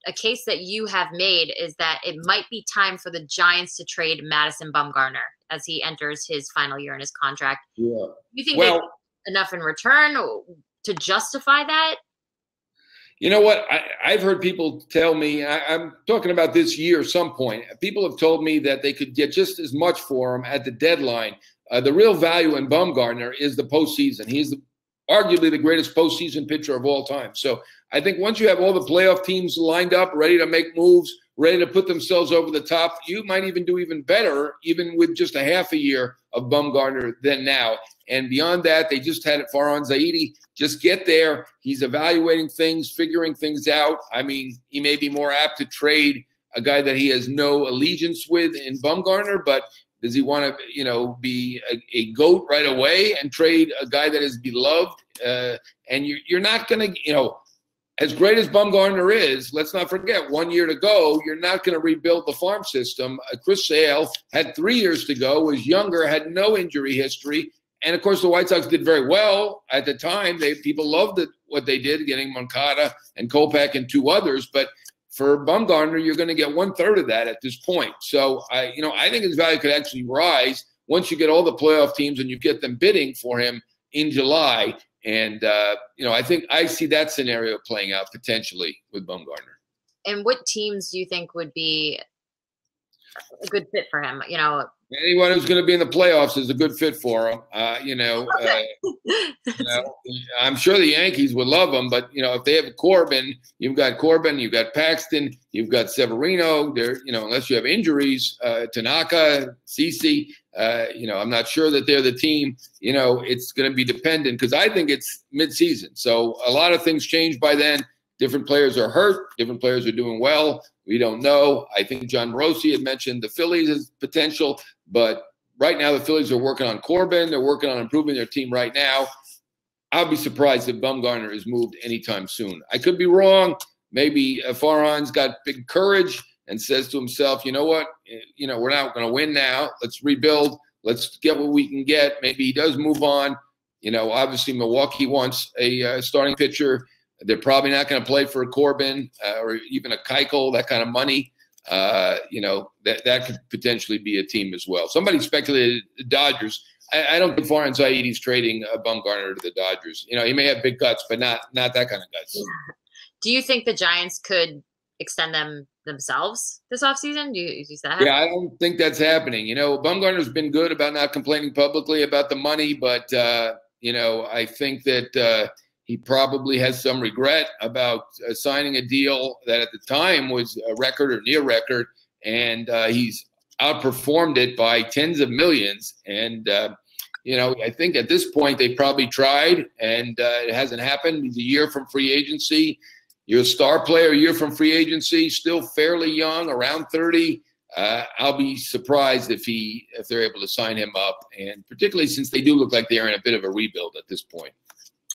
a case that you have made is that it might be time for the Giants to trade Madison Bumgarner as he enters his final year in his contract. Yeah. You think they get enough in return to justify that? You know what? I've heard people tell me, I'm talking about this year at some point. People have told me that they could get just as much for him at the deadline. The real value in Bumgarner is the postseason. He's arguably the greatest postseason pitcher of all time. So I think once you have all the playoff teams lined up, ready to make moves, ready to put themselves over the top, you might even do even better, even with just a half a year of Bumgarner than now. And beyond that, they just had it Farhan Zaidi. Just get there. He's evaluating things, figuring things out. I mean, he may be more apt to trade a guy that he has no allegiance with in Bumgarner, but does he want to, be a GOAT right away and trade a guy that is beloved? And you're not going to, as great as Bumgarner is, let's not forget 1 year to go. You're not going to rebuild the farm system. Chris Sale had 3 years to go, was younger, had no injury history. And, of course, the White Sox did very well at the time. People loved what they did, getting Moncada and Kopech and 2 others. But for Bumgarner, you're going to get 1/3 of that at this point. So, I think his value could actually rise once you get all the playoff teams and you get them bidding for him in July. And, I think I see that scenario playing out potentially with Bumgarner. And what teams do you think would be a good fit for him? Anyone who's going to be in the playoffs is a good fit for him. I'm sure the Yankees would love him, but if they have Corbin, you've got Paxton, you've got Severino. There, unless you have injuries, Tanaka, CC. I'm not sure that they're the team. It's going to be dependent because I think it's midseason, so a lot of things change by then. Different players are hurt. Different players are doing well. We don't know. I think John Morosi had mentioned the Phillies as potential, but right now the Phillies are working on Corbin. They're working on improving their team right now. I'll be surprised if Bumgarner is moved anytime soon. I could be wrong. Maybe Farhan's got big courage and says to himself, you know what? We're not going to win now. Let's rebuild. Let's get what we can get. Maybe he does move on. Obviously Milwaukee wants a starting pitcher. They're probably not going to play for a Corbin or even a Keuchel, that kind of money. That could potentially be a team as well. Somebody speculated the Dodgers. I don't think Farhan Zaidi's trading Bumgarner to the Dodgers. He may have big guts, but not that kind of guts. Do you think the Giants could extend them themselves this offseason? Do you see that? Yeah, I don't think that's happening. Bumgarner's been good about not complaining publicly about the money, but I think that he probably has some regret about signing a deal that at the time was a record or near record, and he's outperformed it by tens of millions. And, I think at this point they probably tried, and it hasn't happened. He's a year from free agency. You're a star player, a year from free agency, still fairly young, around 30. I'll be surprised if they're able to sign him up, and particularly since they do look like they're in a bit of a rebuild at this point.